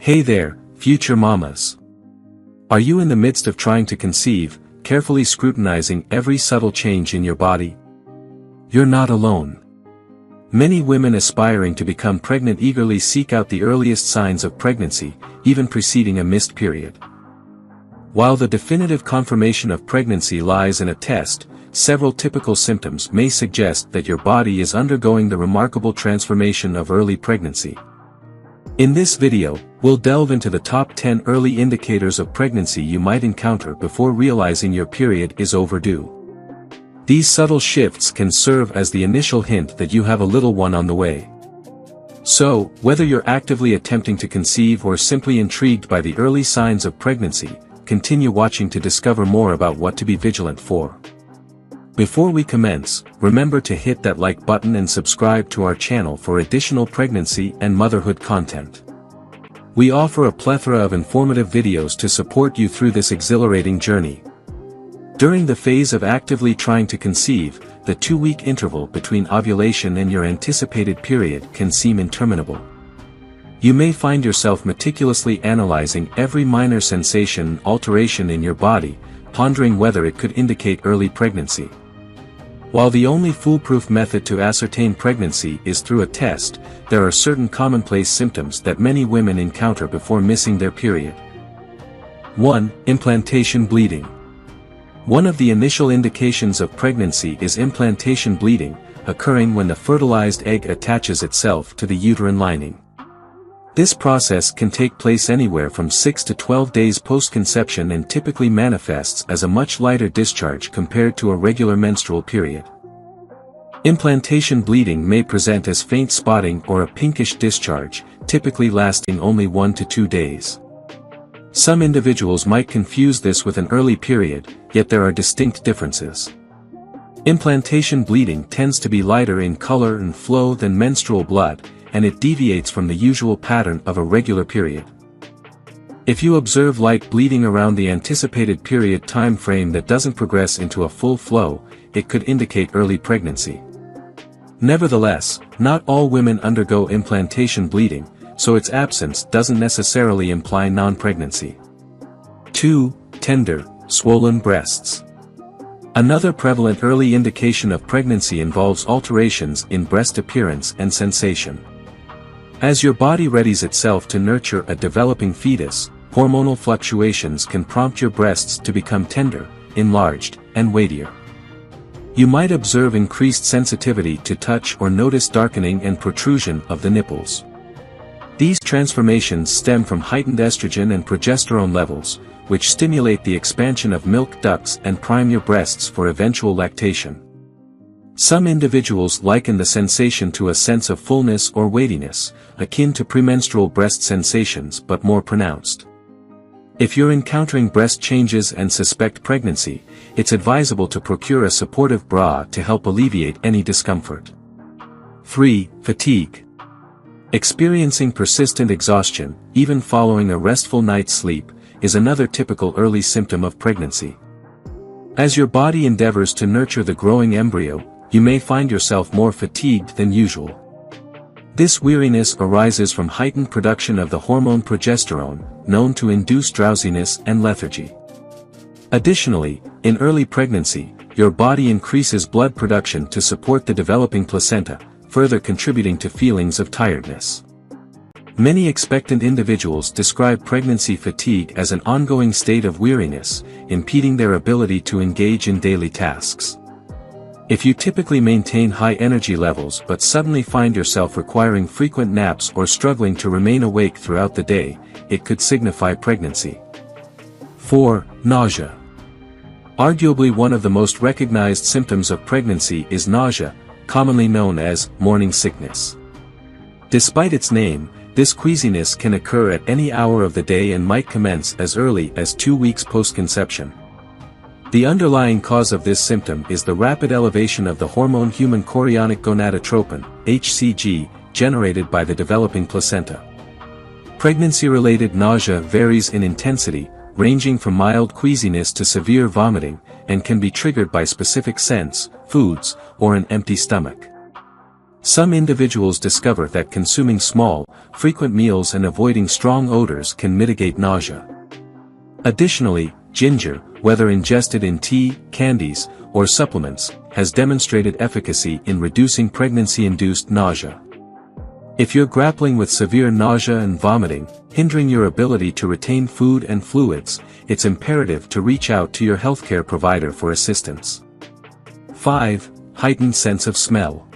Hey there, future mamas. Are you in the midst of trying to conceive, carefully scrutinizing every subtle change in your body? You're not alone. Many women aspiring to become pregnant eagerly seek out the earliest signs of pregnancy, even preceding a missed period. While the definitive confirmation of pregnancy lies in a test, several typical symptoms may suggest that your body is undergoing the remarkable transformation of early pregnancy. In this video, we'll delve into the top 10 early indicators of pregnancy you might encounter before realizing your period is overdue. These subtle shifts can serve as the initial hint that you have a little one on the way. So, whether you're actively attempting to conceive or simply intrigued by the early signs of pregnancy, continue watching to discover more about what to be vigilant for. Before we commence, remember to hit that like button and subscribe to our channel for additional pregnancy and motherhood content. We offer a plethora of informative videos to support you through this exhilarating journey. During the phase of actively trying to conceive, the 2-week interval between ovulation and your anticipated period can seem interminable. You may find yourself meticulously analyzing every minor sensation and alteration in your body, pondering whether it could indicate early pregnancy. While the only foolproof method to ascertain pregnancy is through a test, there are certain commonplace symptoms that many women encounter before missing their period. 1. Implantation bleeding. One of the initial indications of pregnancy is implantation bleeding, occurring when the fertilized egg attaches itself to the uterine lining. This process can take place anywhere from 6 to 12 days post-conception and typically manifests as a much lighter discharge compared to a regular menstrual period. Implantation bleeding may present as faint spotting or a pinkish discharge, typically lasting only 1 to 2 days. Some individuals might confuse this with an early period, yet there are distinct differences. Implantation bleeding tends to be lighter in color and flow than menstrual blood, and it deviates from the usual pattern of a regular period. If you observe light bleeding around the anticipated period time frame that doesn't progress into a full flow, it could indicate early pregnancy. Nevertheless, not all women undergo implantation bleeding, so its absence doesn't necessarily imply non-pregnancy. 2. Tender, swollen breasts. Another prevalent early indication of pregnancy involves alterations in breast appearance and sensation. As your body readies itself to nurture a developing fetus, hormonal fluctuations can prompt your breasts to become tender, enlarged, and weightier. You might observe increased sensitivity to touch or notice darkening and protrusion of the nipples. These transformations stem from heightened estrogen and progesterone levels, which stimulate the expansion of milk ducts and prime your breasts for eventual lactation. Some individuals liken the sensation to a sense of fullness or weightiness, akin to premenstrual breast sensations but more pronounced. If you're encountering breast changes and suspect pregnancy, it's advisable to procure a supportive bra to help alleviate any discomfort. 3. Fatigue. Experiencing persistent exhaustion, even following a restful night's sleep, is another typical early symptom of pregnancy. As your body endeavors to nurture the growing embryo, you may find yourself more fatigued than usual. This weariness arises from heightened production of the hormone progesterone, known to induce drowsiness and lethargy. Additionally, in early pregnancy, your body increases blood production to support the developing placenta, further contributing to feelings of tiredness. Many expectant individuals describe pregnancy fatigue as an ongoing state of weariness, impeding their ability to engage in daily tasks. If you typically maintain high energy levels but suddenly find yourself requiring frequent naps or struggling to remain awake throughout the day, it could signify pregnancy. 4. Nausea. Arguably one of the most recognized symptoms of pregnancy is nausea, commonly known as morning sickness. Despite its name, this queasiness can occur at any hour of the day and might commence as early as 2 weeks post-conception. The underlying cause of this symptom is the rapid elevation of the hormone human chorionic gonadotropin, HCG, generated by the developing placenta. Pregnancy-related nausea varies in intensity, ranging from mild queasiness to severe vomiting, and can be triggered by specific scents, foods, or an empty stomach. Some individuals discover that consuming small, frequent meals and avoiding strong odors can mitigate nausea. Additionally, ginger, whether ingested in tea, candies, or supplements, has demonstrated efficacy in reducing pregnancy-induced nausea. If you're grappling with severe nausea and vomiting, hindering your ability to retain food and fluids, it's imperative to reach out to your healthcare provider for assistance. 5. Heightened sense of smell.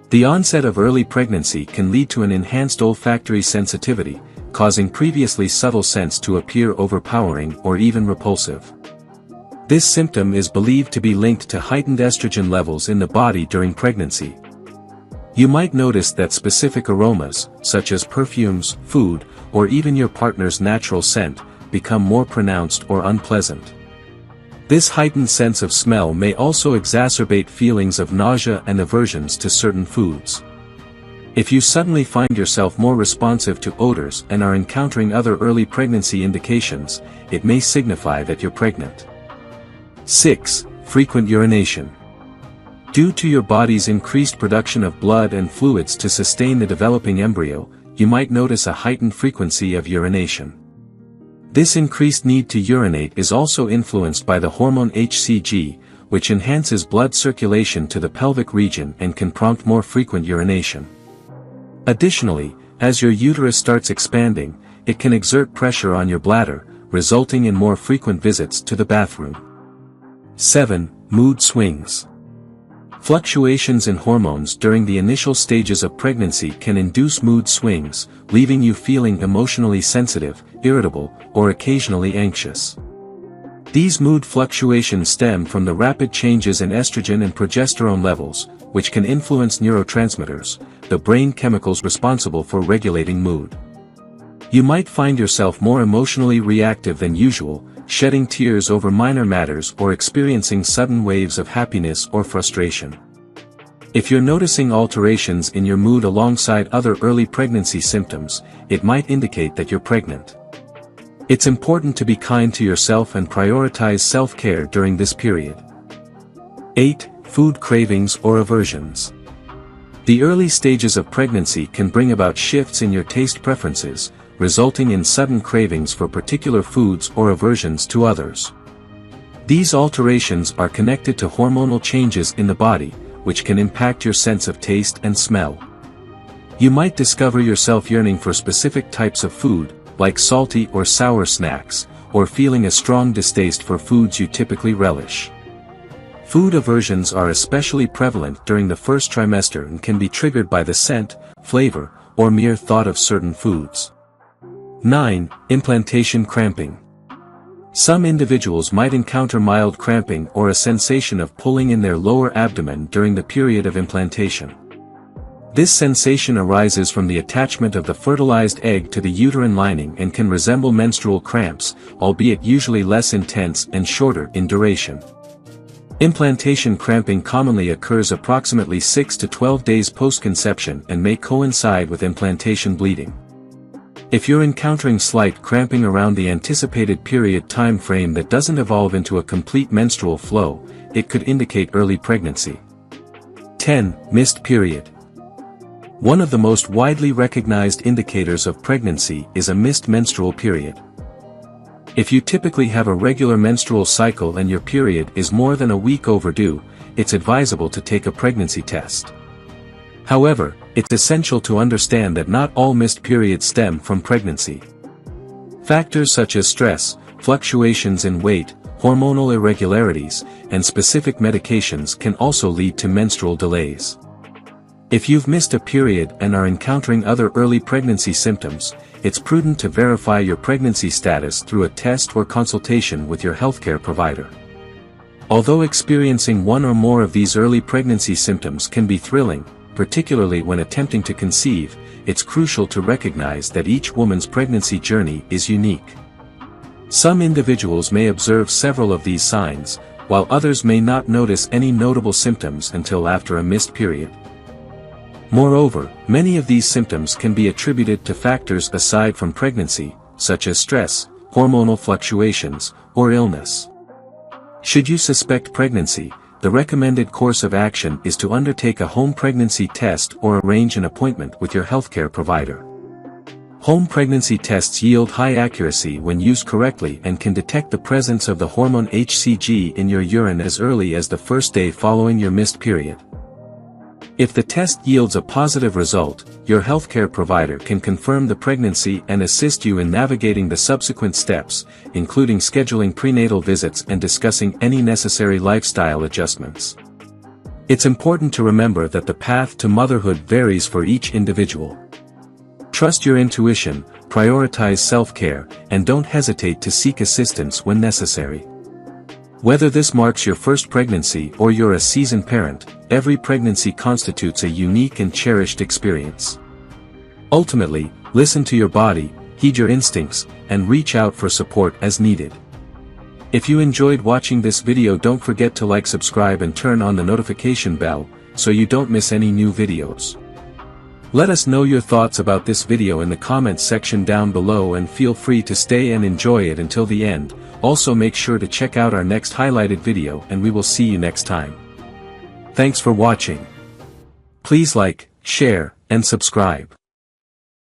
The onset of early pregnancy can lead to an enhanced olfactory sensitivity, causing previously subtle scents to appear overpowering or even repulsive. This symptom is believed to be linked to heightened estrogen levels in the body during pregnancy. You might notice that specific aromas, such as perfumes, food, or even your partner's natural scent, become more pronounced or unpleasant. This heightened sense of smell may also exacerbate feelings of nausea and aversions to certain foods. If you suddenly find yourself more responsive to odors and are encountering other early pregnancy indications, it may signify that you're pregnant. 6. Frequent urination. Due to your body's increased production of blood and fluids to sustain the developing embryo, you might notice a heightened frequency of urination. This increased need to urinate is also influenced by the hormone hCG, which enhances blood circulation to the pelvic region and can prompt more frequent urination. Additionally, as your uterus starts expanding, it can exert pressure on your bladder, resulting in more frequent visits to the bathroom. 7. Mood swings. Fluctuations in hormones during the initial stages of pregnancy can induce mood swings, leaving you feeling emotionally sensitive, irritable, or occasionally anxious. These mood fluctuations stem from the rapid changes in estrogen and progesterone levels, which can influence neurotransmitters, the brain chemicals responsible for regulating mood. You might find yourself more emotionally reactive than usual, shedding tears over minor matters or experiencing sudden waves of happiness or frustration. If you're noticing alterations in your mood alongside other early pregnancy symptoms, it might indicate that you're pregnant. It's important to be kind to yourself and prioritize self-care during this period. 8. Food cravings or aversions. The early stages of pregnancy can bring about shifts in your taste preferences, resulting in sudden cravings for particular foods or aversions to others. These alterations are connected to hormonal changes in the body, which can impact your sense of taste and smell. You might discover yourself yearning for specific types of food, like salty or sour snacks, or feeling a strong distaste for foods you typically relish. Food aversions are especially prevalent during the first trimester and can be triggered by the scent, flavor, or mere thought of certain foods. 9. Implantation cramping. Some individuals might encounter mild cramping or a sensation of pulling in their lower abdomen during the period of implantation. This sensation arises from the attachment of the fertilized egg to the uterine lining and can resemble menstrual cramps, albeit usually less intense and shorter in duration. Implantation cramping commonly occurs approximately 6 to 12 days post-conception and may coincide with implantation bleeding. If you're encountering slight cramping around the anticipated period time frame that doesn't evolve into a complete menstrual flow, it could indicate early pregnancy. 10. Missed period. One of the most widely recognized indicators of pregnancy is a missed menstrual period. If you typically have a regular menstrual cycle and your period is more than a week overdue, it's advisable to take a pregnancy test. However, it's essential to understand that not all missed periods stem from pregnancy. Factors such as stress, fluctuations in weight, hormonal irregularities, and specific medications can also lead to menstrual delays. If you've missed a period and are encountering other early pregnancy symptoms, it's prudent to verify your pregnancy status through a test or consultation with your healthcare provider. Although experiencing one or more of these early pregnancy symptoms can be thrilling, particularly when attempting to conceive, it's crucial to recognize that each woman's pregnancy journey is unique. Some individuals may observe several of these signs, while others may not notice any notable symptoms until after a missed period. Moreover, many of these symptoms can be attributed to factors aside from pregnancy, such as stress, hormonal fluctuations, or illness. Should you suspect pregnancy, the recommended course of action is to undertake a home pregnancy test or arrange an appointment with your healthcare provider. Home pregnancy tests yield high accuracy when used correctly and can detect the presence of the hormone HCG in your urine as early as the first day following your missed period. If the test yields a positive result, your healthcare provider can confirm the pregnancy and assist you in navigating the subsequent steps, including scheduling prenatal visits and discussing any necessary lifestyle adjustments. It's important to remember that the path to motherhood varies for each individual. Trust your intuition, prioritize self-care, and don't hesitate to seek assistance when necessary. Whether this marks your first pregnancy or you're a seasoned parent, every pregnancy constitutes a unique and cherished experience. Ultimately, listen to your body, heed your instincts, and reach out for support as needed. If you enjoyed watching this video, don't forget to like, subscribe, and turn on the notification bell, so you don't miss any new videos. Let us know your thoughts about this video in the comments section down below, and feel free to stay and enjoy it until the end. Also make sure to check out our next highlighted video, and we will see you next time. Thanks for watching. Please like, share, and subscribe.